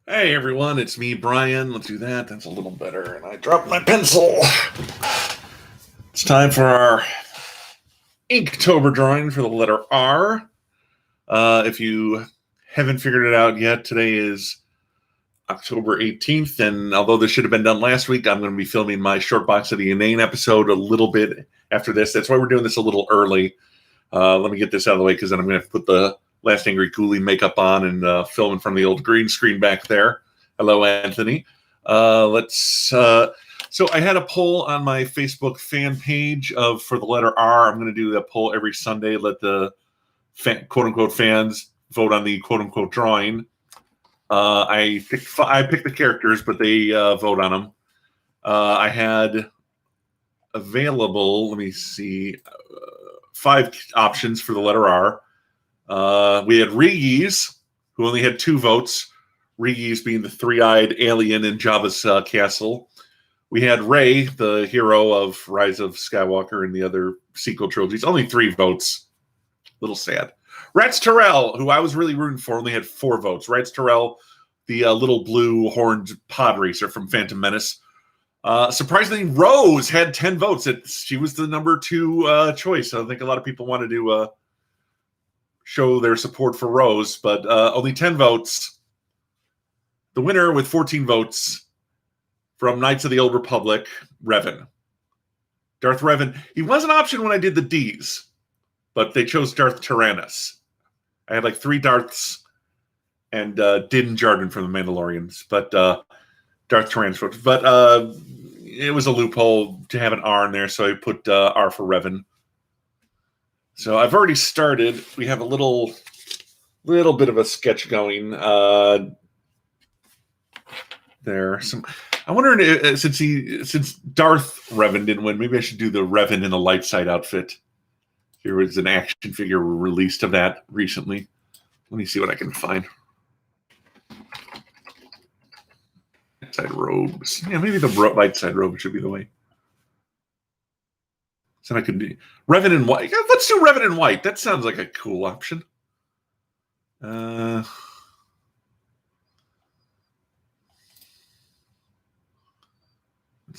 Hey everyone, it's me, Brian. Let's do that. That's a little better. And I dropped my pencil. It's time for our Inktober drawing for the letter R. If you haven't figured it out yet, today is October 18th, and although this should have been done last week, I'm going to be filming my Short Box of the Inane episode a little bit after this. That's why we're doing this a little early. Let me get this out of the way, because then I'm going to have to put the Last Angry Ghoulie makeup on and film in front of the old green screen back there. Hello, Anthony. So I had a poll on my Facebook fan page for the letter R. I'm going to do that poll every Sunday. Let the quote-unquote fans vote on the quote-unquote drawing. I picked the characters, but they vote on them. I had available, let me see, 5 options for the letter R. We had Regis, who only had 2 votes. Regis being the 3-eyed alien in Jabba's castle. We had Rey, the hero of Rise of Skywalker and the other sequel trilogies. Only 3 votes. A little sad. Rats Terrell, who I was really rooting for, only had 4 votes. Rats Terrell, the little blue horned pod racer from Phantom Menace. Surprisingly, Rose had 10 votes. She was the number 2 choice. I think a lot of people wanted to show their support for Rose, but only 10 votes. The winner with 14 votes from Knights of the Old Republic, Revan. Darth Revan. He was an option when I did the Ds, but they chose Darth Tyrannus. I had like 3 Darths and Din Djarin from the Mandalorians, but Darth Tyrannus. But it was a loophole to have an R in there, so I put R for Revan. So I've already started. We have a little bit of a sketch going there. I wonder, since Darth Revan didn't win, maybe I should do the Revan in a light side outfit. There was an action figure released of that recently. Let me see what I can find. Light side robes. Yeah, maybe the light side robe should be the way. So I could do Revan in white. Yeah, let's do Revan in white. That sounds like a cool option. Let's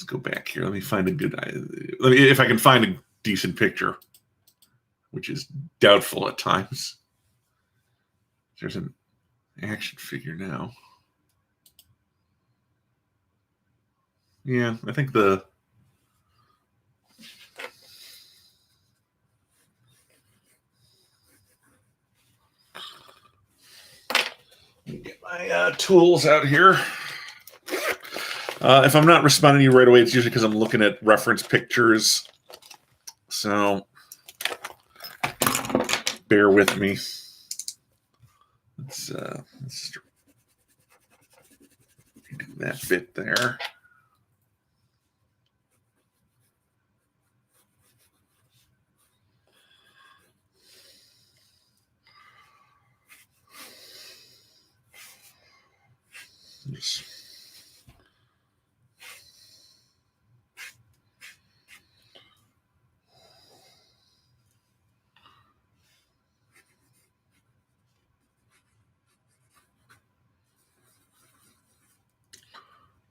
go back here. Let me find a good. If I can find a decent picture, which is doubtful at times. There's an action figure now. Yeah, I think the. Let me get my tools out here. If I'm not responding to you right away, it's usually because I'm looking at reference pictures. So bear with me. Let's do that bit there. Just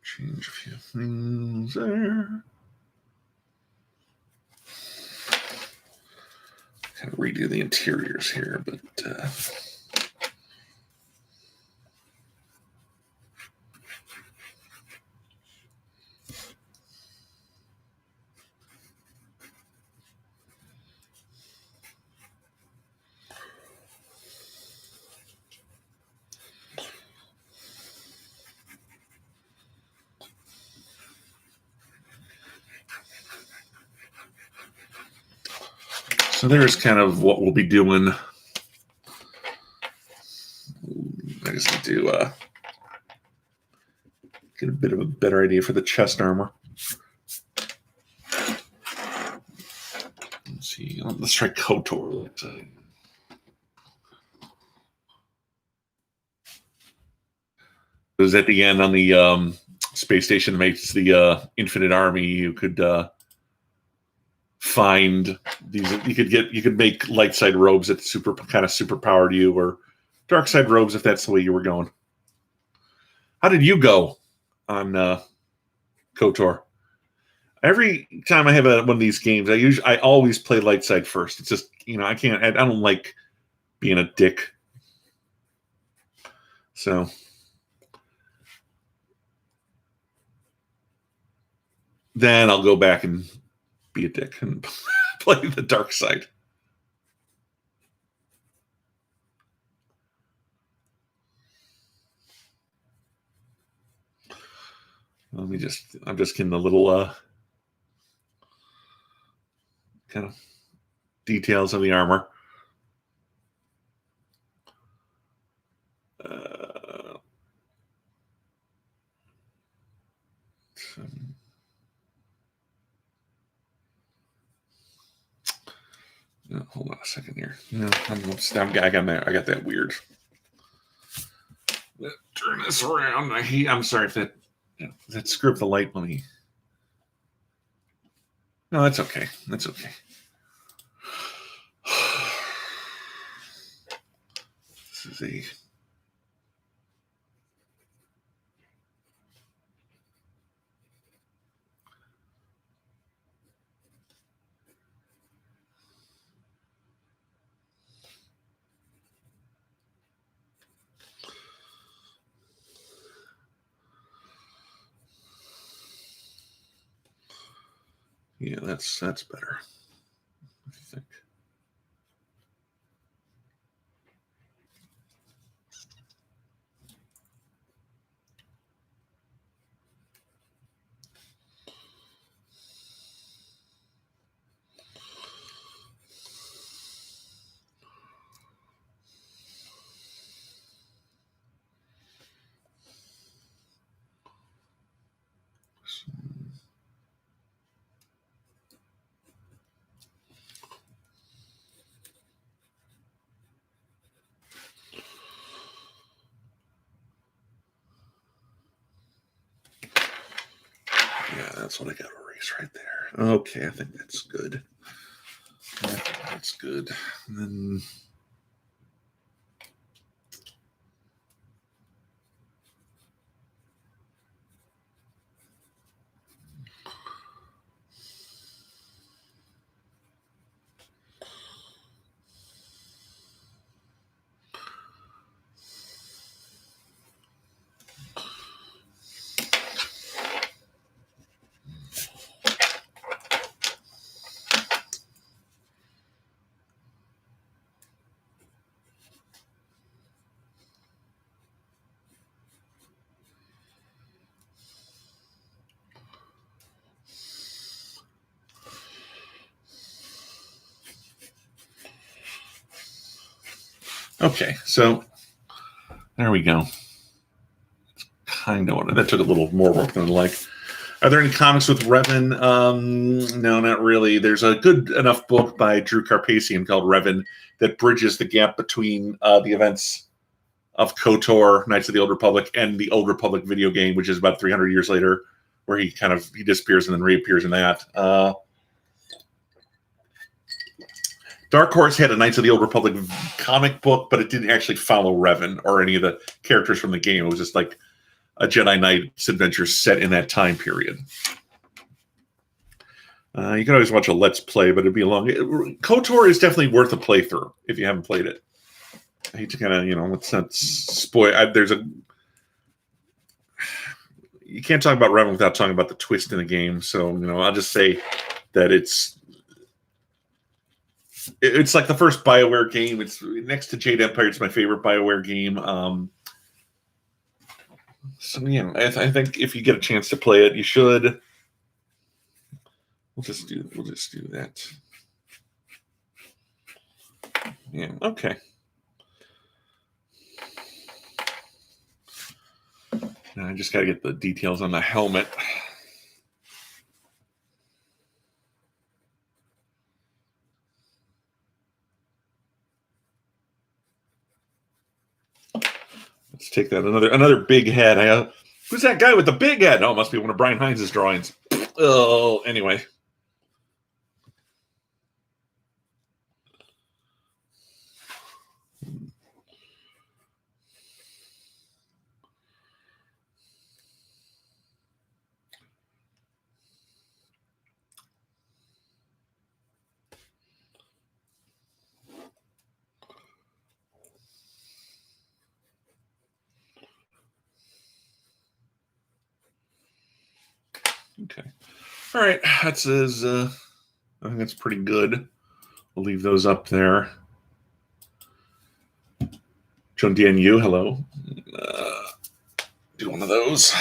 change a few things there. Kind of redo the interiors here, but so there's kind of what we'll be doing. I just need to get a bit of a better idea for the chest armor. Let's see. Let's try KOTOR. It was at the end on the space station makes the Infinite Army. You could find these. You could make light side robes that super powered you, or dark side robes if that's the way you were going. How did you go on KOTOR? Every time I have one of these games, I always play light side first. It's just, I don't like being a dick. So then I'll go back and be a dick and play the dark side. I'm just getting the little kind of details of the armor. Hold on a second here. I got that weird. Turn this around. I'm sorry if that screw up the light. Let me. No, that's okay. That's okay. This is yeah, that's better. I think. Yeah, that's what I got to erase right there. Okay, I think that's good. That's good. And then okay, so there we go. It's kind of what that took a little more work than I'd like. Are there any comics with Revan? No, not really. There's a good enough book by Drew Carpathian called Revan that bridges the gap between the events of KOTOR, Knights of the Old Republic, and the Old Republic video game, which is about 300 years later, where he disappears and then reappears in that. Dark Horse had a Knights of the Old Republic comic book, but it didn't actually follow Revan or any of the characters from the game. It was just like a Jedi Knight's adventure set in that time period. You can always watch a Let's Play, but it'd be long. KOTOR is definitely worth a playthrough if you haven't played it. I hate to kind of, let's not spoil. You can't talk about Revan without talking about the twist in the game. So, I'll just say that it's like the first BioWare game. It's next to Jade Empire. It's my favorite BioWare game. So yeah, I think if you get a chance to play it, you should. We'll just do that. Yeah. Okay. Now I just got to get the details on the helmet. Let's take that another big head. Who's that guy with the big head? Oh, it must be one of Brian Hines' drawings. Oh, anyway. Okay. All right. That's his. I think that's pretty good. We'll leave those up there. John DNU, hello. Do one of those.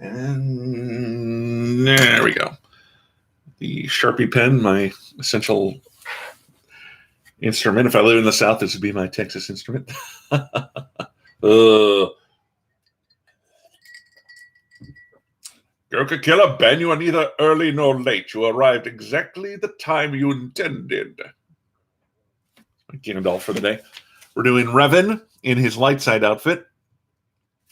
And there we go. The Sharpie pen, my essential instrument. If I live in the South, this would be my Texas instrument. Gurkha Killer, Ben, you are neither early nor late. You arrived exactly the time you intended. Gandalf for the day. We're doing Revan in his light side outfit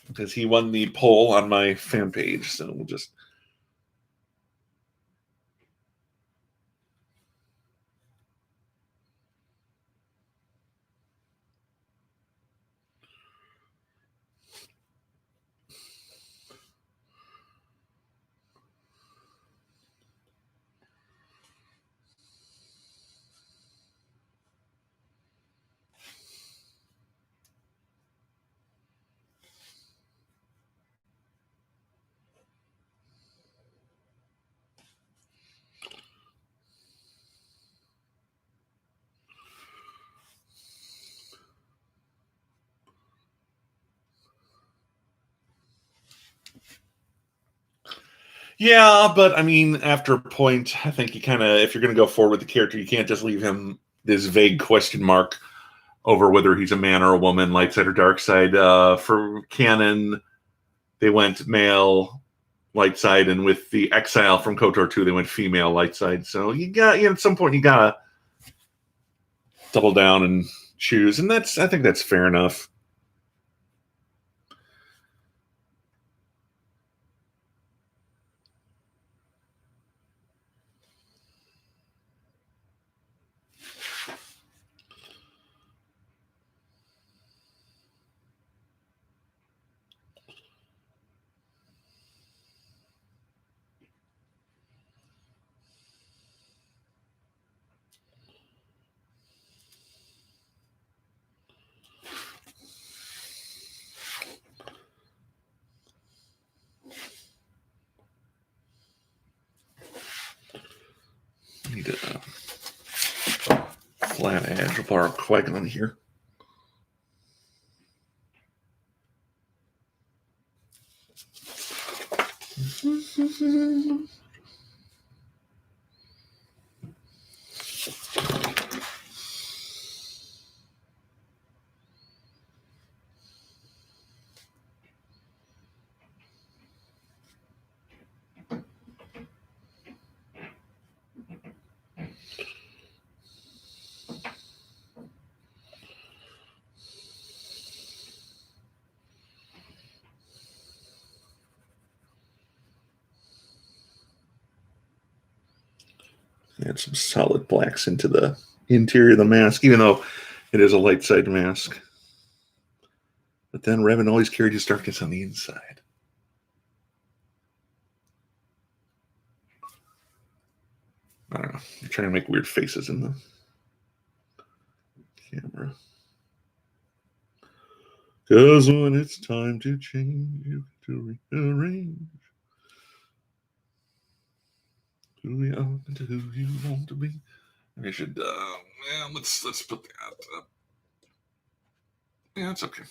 because he won the poll on my fan page. So we'll just. Yeah, but I mean, after a point, I think you kind of, if you're going to go forward with the character, you can't just leave him this vague question mark over whether he's a man or a woman, light side or dark side. For canon, they went male light side, and with the Exile from KOTOR 2, they went female light side. So you got, at some point, you gotta double down and choose, and I think that's fair enough. Need a flat edge. I'll borrow Qui-Gon here. Add some solid blacks into the interior of the mask, even though it is a light side mask. But then Revan always carried his darkness on the inside. I don't know. I'm trying to make weird faces in the camera. Because when it's time to change, you have to rearrange. Who we are and who you want to be. I should, let's put that up. Yeah, it's okay.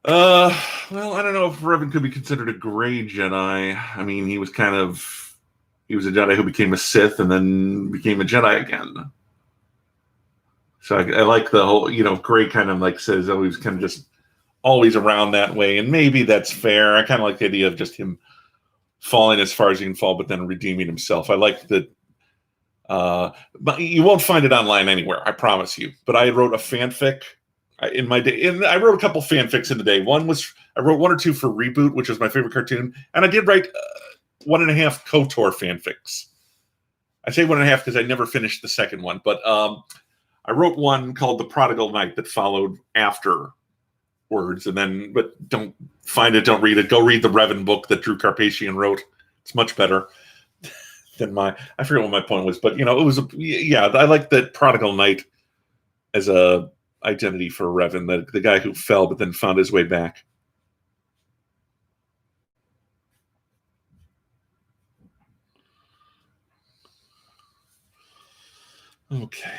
Well, I don't know if Revan could be considered a gray Jedi. I mean, he was a Jedi who became a Sith and then became a Jedi again. So I like the whole, gray kind of like says, oh, he was kind of just always around that way. And maybe that's fair. I kind of like the idea of just him falling as far as he can fall, but then redeeming himself. I like that. But you won't find it online anywhere, I promise you. But I wrote a fanfic in my day, and I wrote a couple fanfics in the day. I wrote one or two for Reboot, which was my favorite cartoon, and I did write 1.5 KOTOR fanfics. I say 1.5 because I never finished the second one, but I wrote one called The Prodigal Knight that followed afterwards, but don't find it, don't read it. Go read the Revan book that Drew Carpathian wrote. It's much better than I forget what my point was, but it was I like that Prodigal Knight as a identity for Revan, the guy who fell but then found his way back. Okay.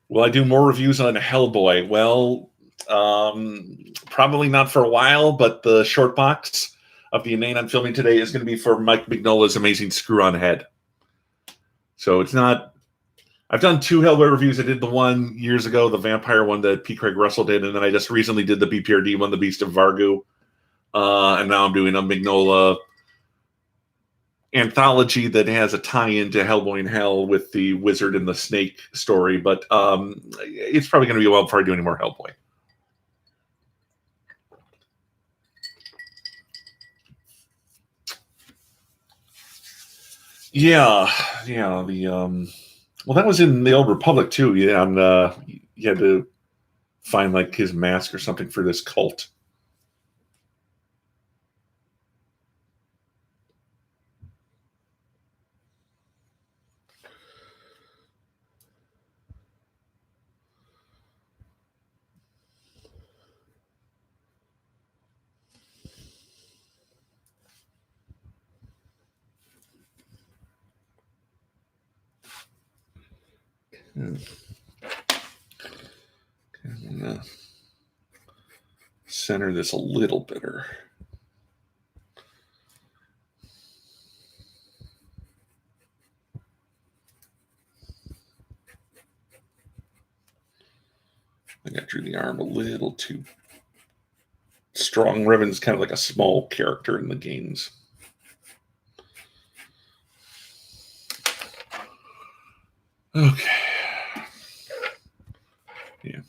Will I do more reviews on Hellboy? Well, probably not for a while, but the short box of the inane I'm filming today is going to be for Mike Mignola's Amazing Screw-On Head. So it's not... I've done 2 Hellboy reviews. I did the one years ago, the vampire one that P. Craig Russell did, and then I just recently did the BPRD one, The Beast of Vargu. And now I'm doing a Mignola anthology that has a tie-in to Hellboy in Hell with the wizard and the snake story, but it's probably going to be a while before I do any more Hellboy. Yeah. The well, that was in the Old Republic too. Yeah, and you had to find like his mask or something for this cult. I'm gonna center this a little better. I think I drew the arm a little too strong. Revan's kind of like a small character in the games. Okay. Yeah.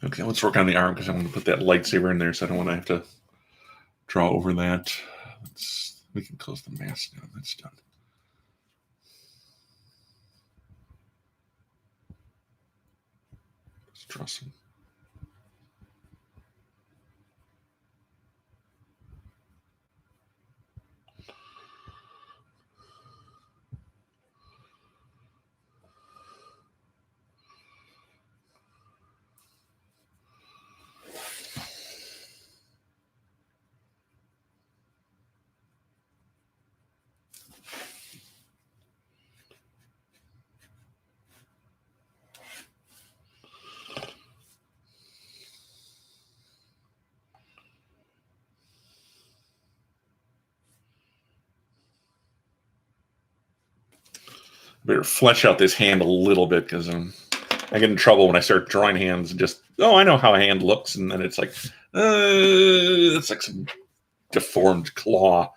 Okay, let's work on the arm because I want to put that lightsaber in there, so I don't want to have to draw over that. We can close the mask now. That's done. Let's draw some. Better flesh out this hand a little bit because I get in trouble when I start drawing hands and just, I know how a hand looks, and then it's like some deformed claw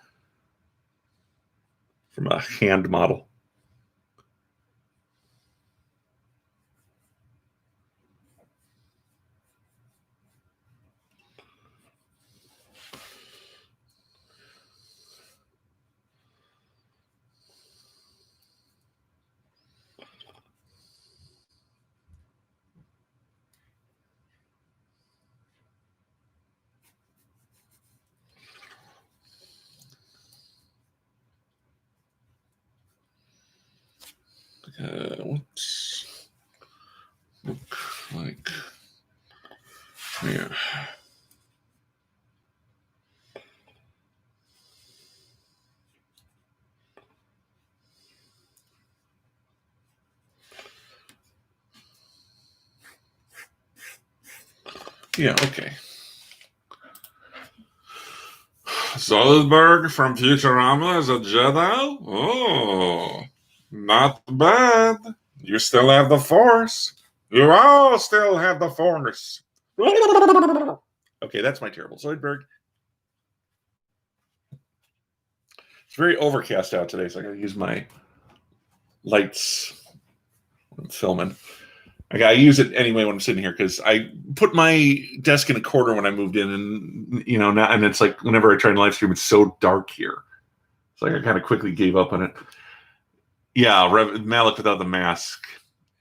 from a hand model. Whoops. Look like, yeah. Yeah, okay. Zoidberg from Futurama as a Jedi? Oh, not bad. You still have the Force. You all still have the Force. Okay, that's my terrible Zoidberg. It's very overcast out today, so I gotta use my lights when I'm filming. I gotta use it anyway when I'm sitting here because I put my desk in a corner when I moved in, and now, and it's like whenever I try and live stream, it's so dark here. It's like I kind of quickly gave up on it. Yeah, Malik without the mask.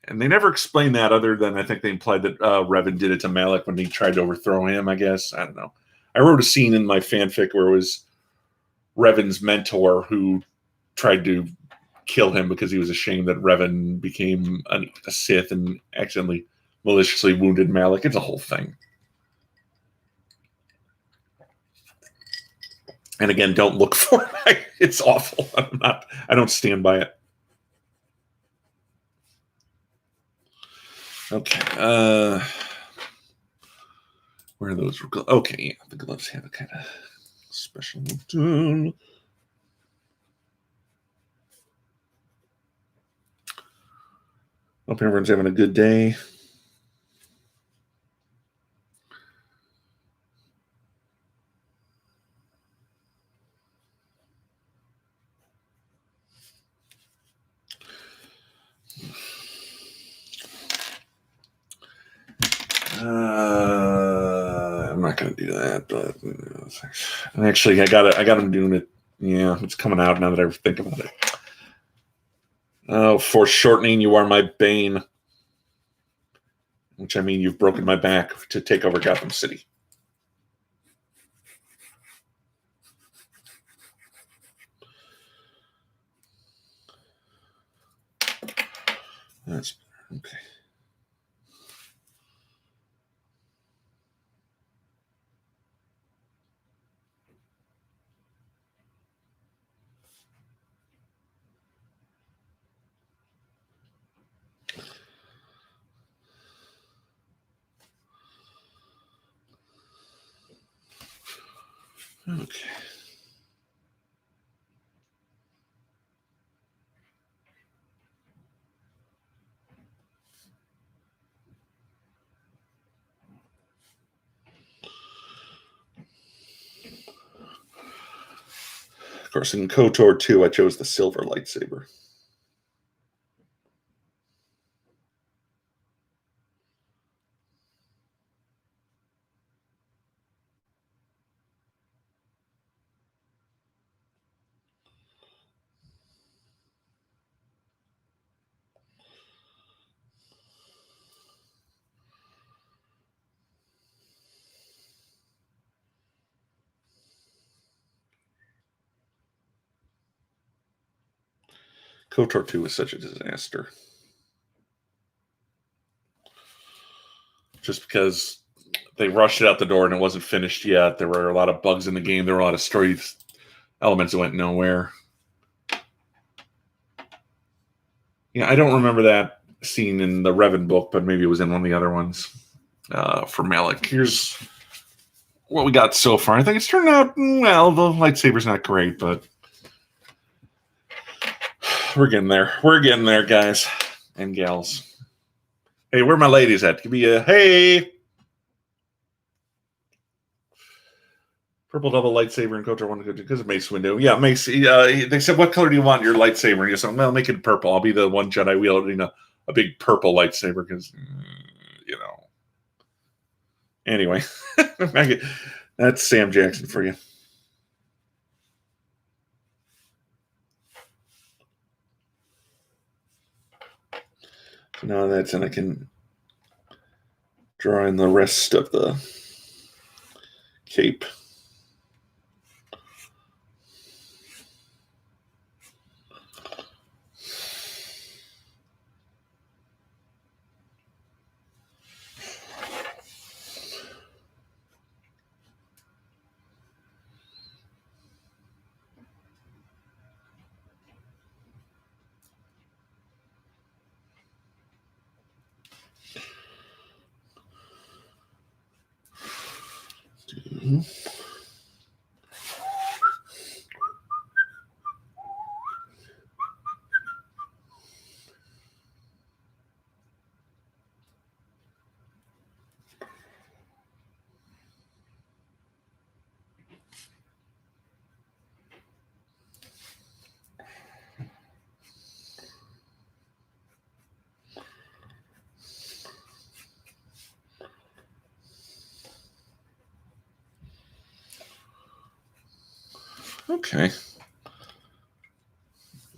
And they never explained that other than I think they implied that Revan did it to Malik when he tried to overthrow him, I guess. I don't know. I wrote a scene in my fanfic where it was Revan's mentor who tried to kill him because he was ashamed that Revan became a Sith and accidentally maliciously wounded Malik. It's a whole thing. And again, don't look for it. It's awful. I don't stand by it. Okay. Where are those? Okay, yeah, the gloves have a kind of special tune. Hope everyone's having a good day. I'm not going to do that, but actually, I got him doing it. Yeah, it's coming out now that I think about it. Oh, foreshortening, you are my bane. Which I mean, you've broken my back to take over Gotham City. That's okay. Okay. Of course, in KOTOR 2, I chose the silver lightsaber. KOTOR 2 was such a disaster. Just because they rushed it out the door and it wasn't finished yet. There were a lot of bugs in the game. There were a lot of story elements that went nowhere. Yeah, I don't remember that scene in the Revan book, but maybe it was in one of the other ones for Malik. Here's what we got so far. I think it's turned out, well, the lightsaber's not great, but we're getting there. We're getting there, guys and gals. Hey, where are my ladies at? Give me a hey. Purple double lightsaber and KOTOR 1 because of Mace Windu. Yeah, Mace. They said, what color do you want your lightsaber? And you said, well, make it purple. I'll be the one Jedi wielding a big purple lightsaber because, Anyway, that's Sam Jackson for you. No, that's, and I can draw in the rest of the cape. Mm-hmm. Okay.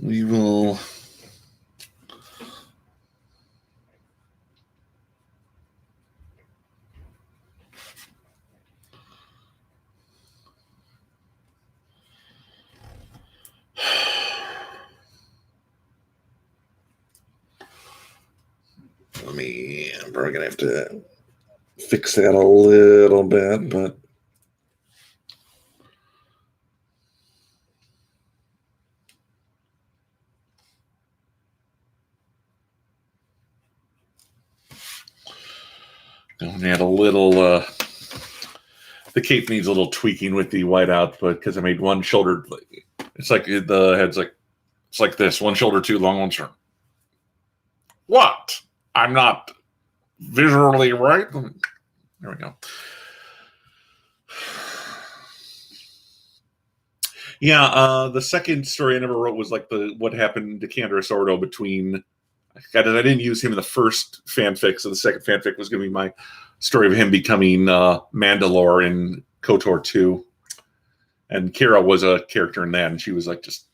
We will. I'm probably going to have to fix that a little bit, but. I'm add a little. The cape needs a little tweaking with the whiteout, but because I made one shoulder, it's like the head's like it's like this: one shoulder too long, one short. What? I'm not visually right. There we go. Yeah, the second story I never wrote was like what happened to Candace Ordo between. I didn't use him in the first fanfic, so the second fanfic was going to be my story of him becoming Mandalore in KOTOR 2. And Kira was a character in that, and she was like just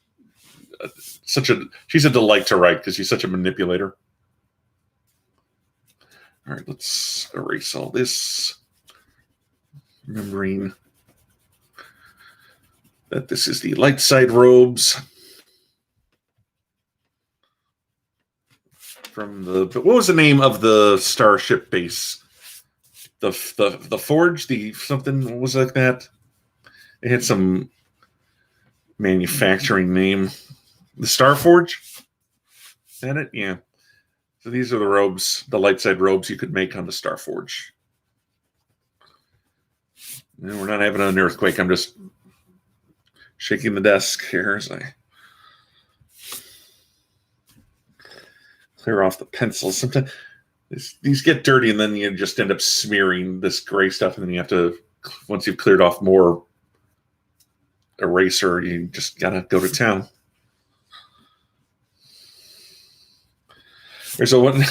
she's a delight to write because she's such a manipulator. All right, let's erase all this. Remembering that this is the light side robes from what was the name of the starship base? The Forge, the something, what was like that? It had some manufacturing name. The Star Forge? Is that it? Yeah. So these are the robes, the light side robes you could make on the Star Forge. No, we're not having an earthquake. I'm just shaking the desk here as I clear off the pencils. Sometimes these get dirty, and then you just end up smearing this gray stuff, and then you have to, once you've cleared off more eraser, you just gotta go to town. There's an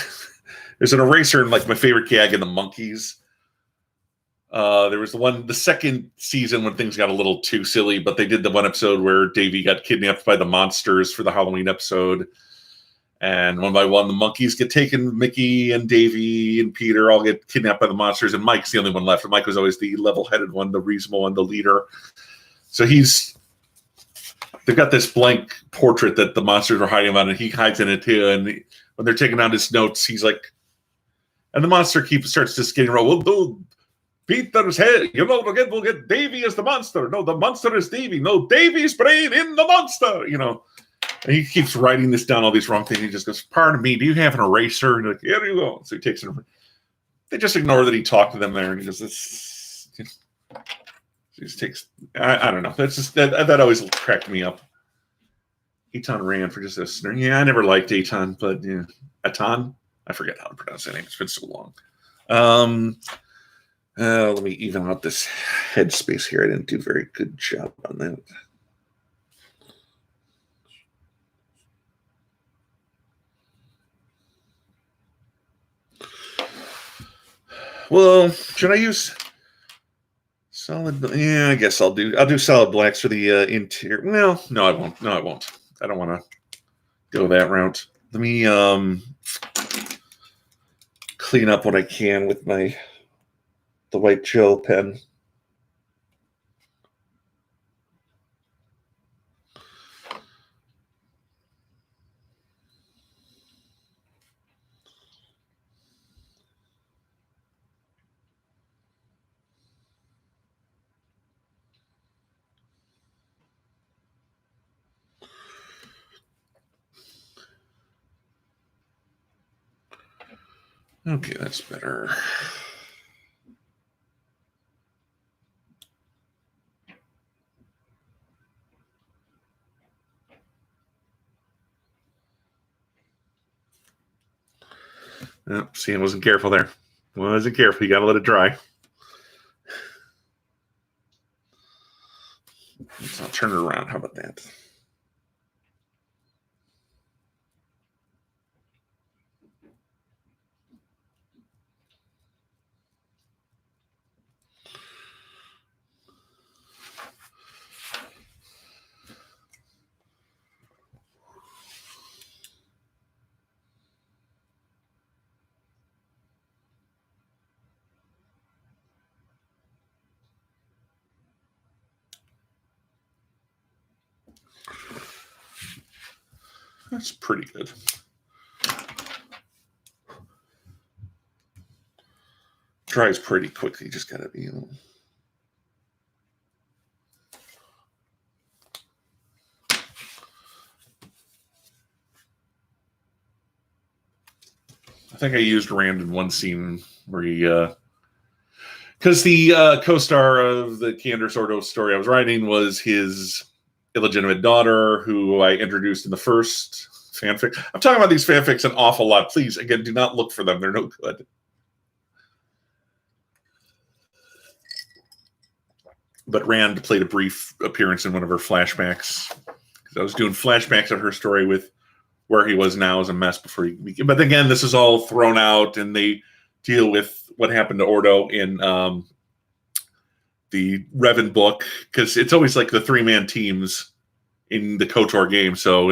eraser in like my favorite gag in the Monkeys. There was the second season when things got a little too silly, but they did the one episode where Davy got kidnapped by the monsters for the Halloween episode. And one by one, the monkeys get taken. Mickey and Davy and Peter all get kidnapped by the monsters, and Mike's the only one left. And Mike was always the level-headed one, the reasonable one, the leader. So they've got this blank portrait that the monsters are hiding on, and he hides in it too. And when they're taking down his notes, he's like, and the monster starts just getting around. We'll do Peter's head. We'll get Davy as the monster. No, the monster is Davy. No, Davy's brain in the monster. And he keeps writing this down, all these wrong things. He just goes, "Pardon me, do you have an eraser?" And like, "Here you go." So he takes it. They just ignore that he talked to them there, and he goes, "He just takes." I don't know. That's just that always cracked me up. Aton ran for just a. Yeah, I never liked Aton, but yeah, Aton. I forget how to pronounce that name. It's been so long. Let me even out this headspace here. I didn't do a very good job on that. Well, should I use solid? Yeah, I guess I'll do solid blacks for the interior. Well, no, I won't. No, I won't. I don't want to go that route. Let me clean up what I can with the white gel pen. Okay, that's better. Oh, see, I wasn't careful there. Wasn't careful. You got to let it dry. I'll turn it around. How about that? That's pretty good. Dries pretty quickly. Just gotta be a little. I think I used Rand in one scene where he, because the co-star of the Candor Sordo story I was writing was his illegitimate daughter, who I introduced in the first fanfic. I'm talking about these fanfics an awful lot. Please, again, do not look for them. They're no good. But Rand played a brief appearance in one of her flashbacks. Because I was doing flashbacks of her story with where he was now as a mess before he became. But again, this is all thrown out, and they deal with what happened to Ordo in the Revan book, because it's always like the 3-man teams in the KOTOR game. So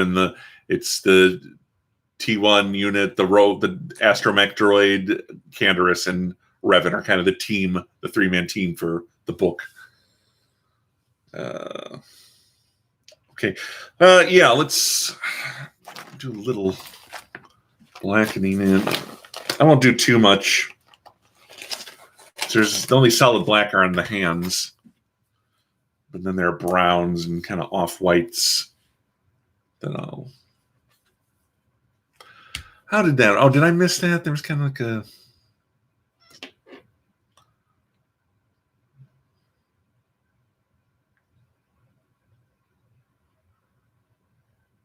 it's the T1 unit, the astromech droid, Canderous, and Revan are kind of the 3-man team for the book. Okay. Yeah, let's do a little blackening in. I won't do too much. There's only solid black are on the hands, but then there are browns and kind of off-whites that I'll... How did that... Oh, did I miss that? There was kind of like a...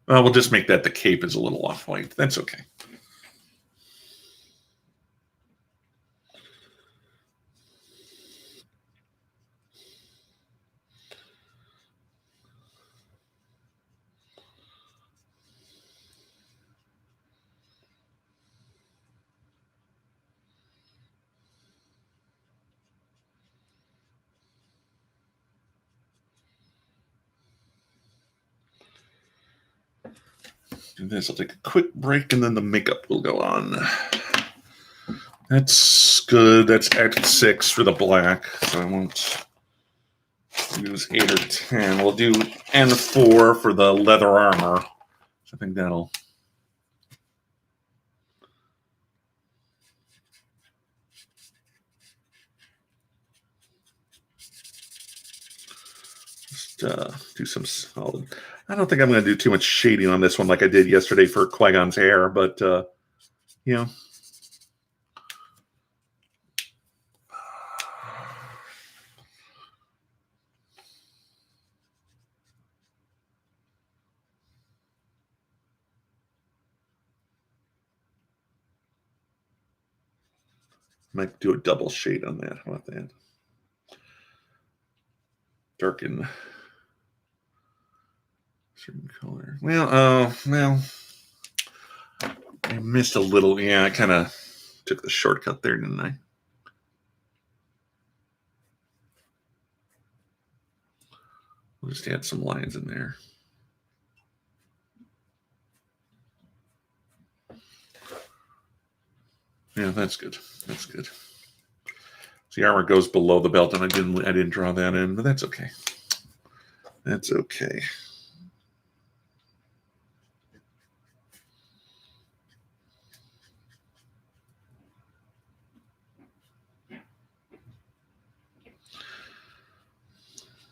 We'll just make that the cape is a little off-white. That's okay. Do this. I'll take a quick break, and then the makeup will go on. That's good. That's Act 6 for the black, so I won't use 8 or 10. We'll do N4 for the leather armor. I think that'll... Just do some solid... I don't think I'm going to do too much shading on this one like I did yesterday for Qui-Gon's hair, but, you know. Might do a double shade on that. How about that? Darken certain color. Well, I missed a little. Yeah, I kind of took the shortcut there, didn't I? We'll just add some lines in there. Yeah, that's good. That's good. So the armor goes below the belt, and I didn't draw that in, but that's okay. That's okay.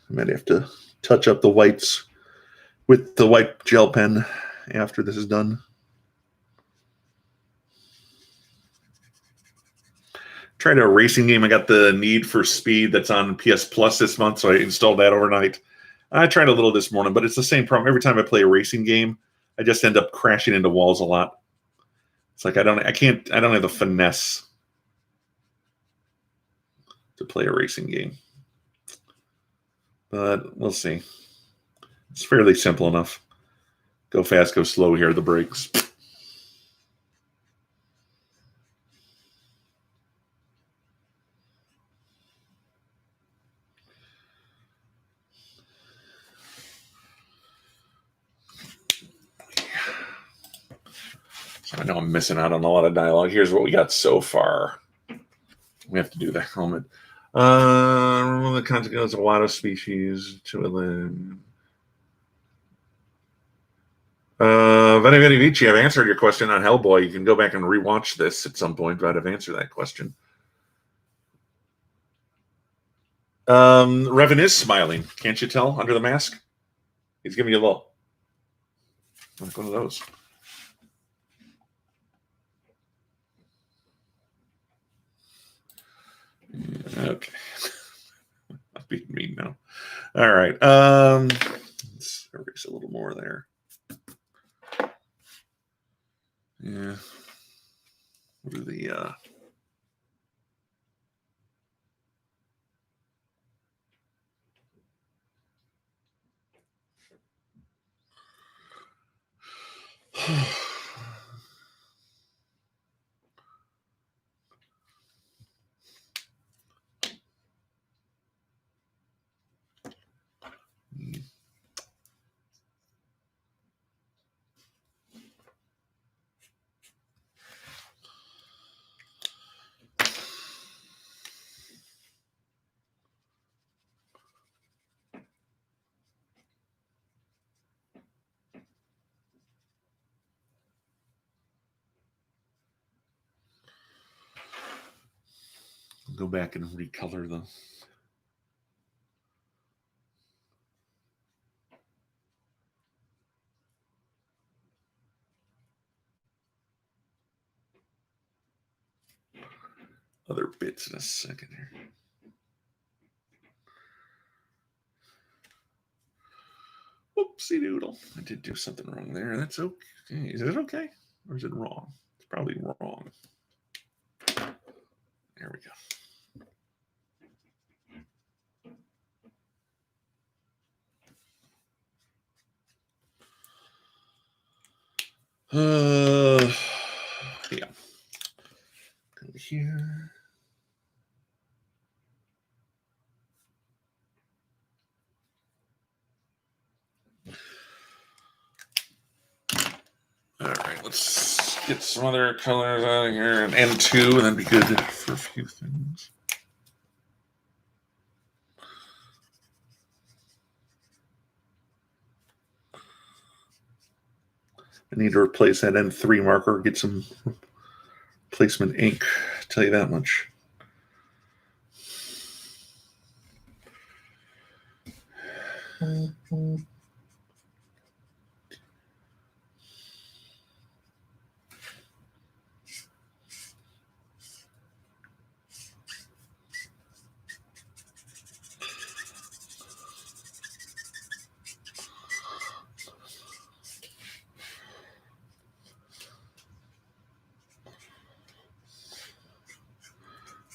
I might have to touch up the whites with the white gel pen after this is done. Tried a racing game. I got the Need for Speed that's on PS Plus this month, so I installed that overnight. I tried a little this morning, but it's the same problem. Every time I play a racing game, I just end up crashing into walls a lot. It's like I don't have the finesse to play a racing game. But we'll see. It's fairly simple enough. Go fast, go slow, here are the brakes. So I know I'm missing out on a lot of dialogue. Here's what we got so far. We have to do the helmet. Remove the consequences of a lot of species to Veni Veni Vici, I've answered your question on Hellboy. You can go back and rewatch this at some point, but I've answered that question. Revan is smiling. Can't you tell under the mask? He's giving you a little, like one of those. Okay. I'm being mean now. All right. Let's erase a little more there. Yeah. What are the go back and recolor the other bits in a second here. Whoopsie doodle. I did do something wrong there. That's okay. Is it okay? Or is it wrong? It's probably wrong. There we go. Yeah. Go here. All right, let's get some other colors out of here. And N2, and that'd be good for a few things. I need to replace that N3 marker, get some replacement ink, I'll tell you that much.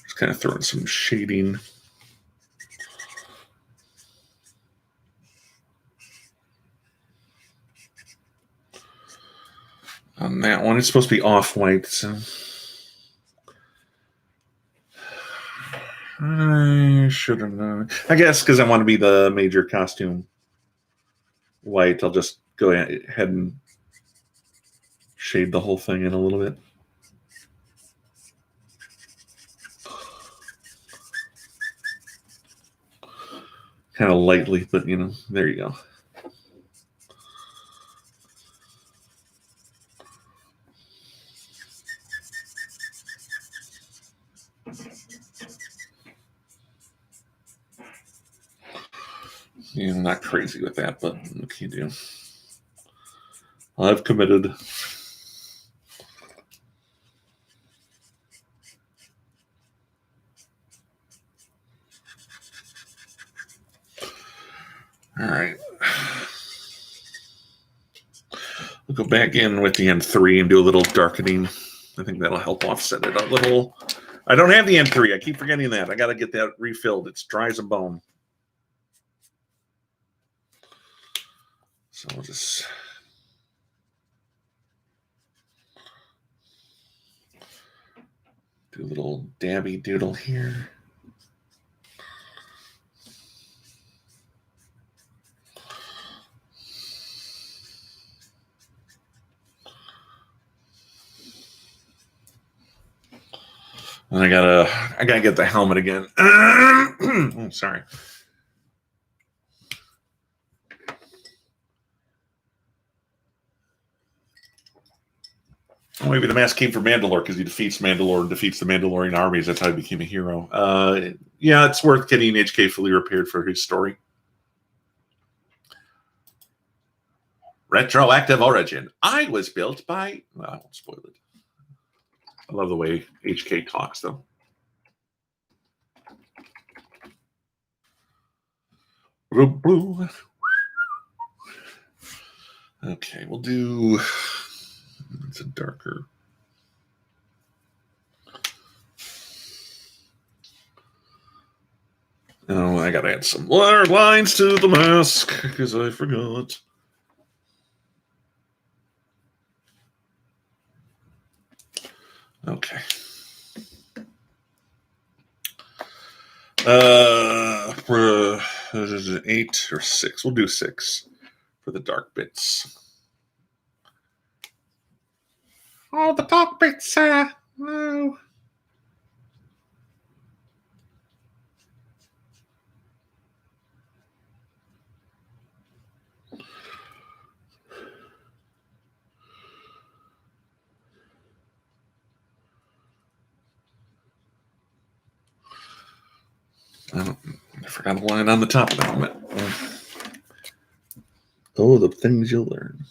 Just kind of throwing some shading. On that one, it's supposed to be off-white, so I should have known. I guess because I want to be the major costume white, I'll just go ahead and shade the whole thing in a little bit. Kind of lightly, but you know, there you go. Yeah, I'm not crazy with that, but what can you do? I've committed. All right. We'll go back in with the N3 and do a little darkening. I think that'll help offset it a little. I don't have the N3. I keep forgetting that. I got to get that refilled. It's dry as a bone. So we'll just do a little dabby doodle here. And I gotta get the helmet again. Oh, sorry. Well, maybe the mask came from Mandalore because he defeats Mandalore and defeats the Mandalorian armies. That's how he became a hero. Yeah, it's worth getting HK fully repaired for his story. Retroactive origin. I was built by... Well, I won't spoil it. I love the way HK talks, though. Blue. Okay, we'll do... It's a darker... Oh, I gotta add some lines to the mask because I forgot. Okay. Is it 8 or 6? We'll do 6 for the dark bits. Oh, the dark bits, no. I forgot a line on the top of the helmet. Oh, the things you'll learn.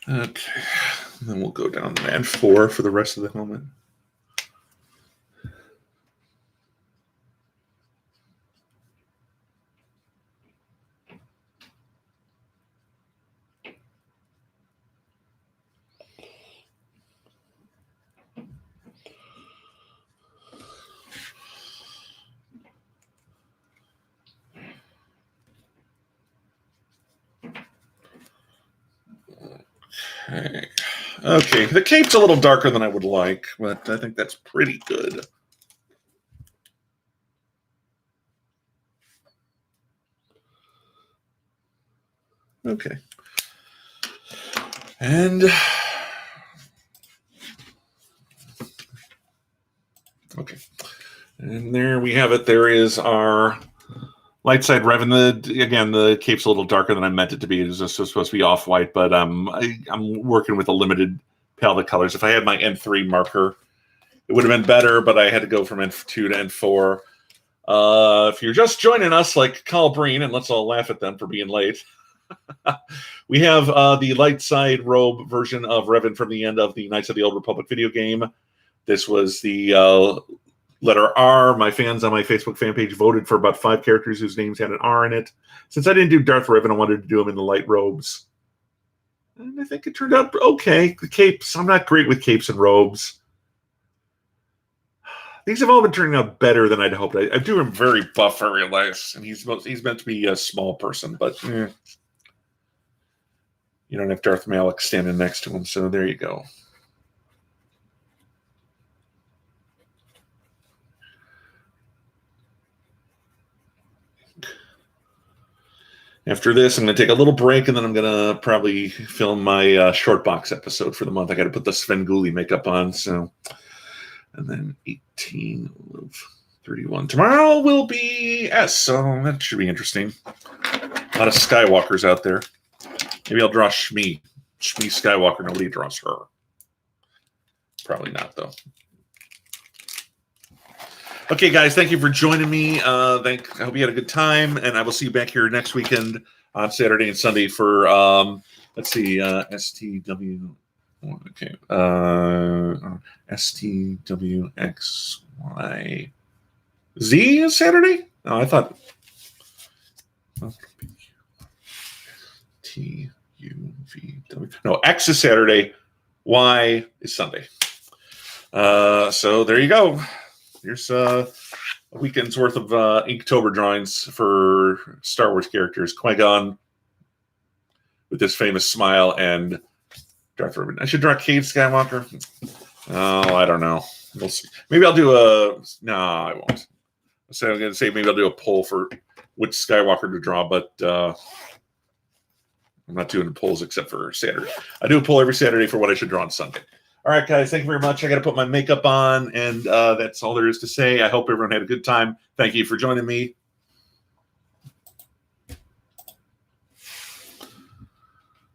Okay, and then we'll go down to man 4 for the rest of the helmet. Okay, the cape's a little darker than I would like, but I think that's pretty good. Okay. And okay. And there we have it. There is our light side Revan. Again, the cape's a little darker than I meant it to be. It is just supposed to be off-white, but I'm working with a limited palette of colors. If I had my N3 marker, it would have been better, but I had to go from N2 to N4. If you're just joining us, like Kyle Breen, and let's all laugh at them for being late, we have the light side robe version of Revan from the end of the Knights of the Old Republic video game. This was the letter R. My fans on my Facebook fan page voted for about 5 characters whose names had an R in it. Since I didn't do Darth Revan, I wanted to do them in the light robes. And I think it turned out okay. The capes, I'm not great with capes and robes. These have all been turning out better than I'd hoped. I do him very buff, I realize. And he's meant to be a small person, but you don't have Darth Malik standing next to him, so there you go. After this, I'm going to take a little break, and then I'm going to probably film my short box episode for the month. I got to put the Svengoolie makeup on, so... And then 18, 31. Tomorrow will be S, so that should be interesting. A lot of Skywalkers out there. Maybe I'll draw Shmi. Shmi Skywalker. Nobody draws her. Probably not, though. Okay, guys, thank you for joining me. I hope you had a good time, and I will see you back here next weekend on Saturday and Sunday for, let's see, STW. Okay. STWXYZ is Saturday? Oh, I thought. TUVW. No, X is Saturday. Y is Sunday. So there you go. Here's a weekend's worth of Inktober drawings for Star Wars characters. Qui-Gon with this famous smile and Darth Vader. I should draw Cade Skywalker. Oh, I don't know. We'll see. Maybe I'll do a... No, I won't. So I'm going to say maybe I'll do a poll for which Skywalker to draw, but I'm not doing polls except for Saturday. I do a poll every Saturday for what I should draw on Sunday. All right, guys, thank you very much. I got to put my makeup on, and that's all there is to say. I hope everyone had a good time. Thank you for joining me.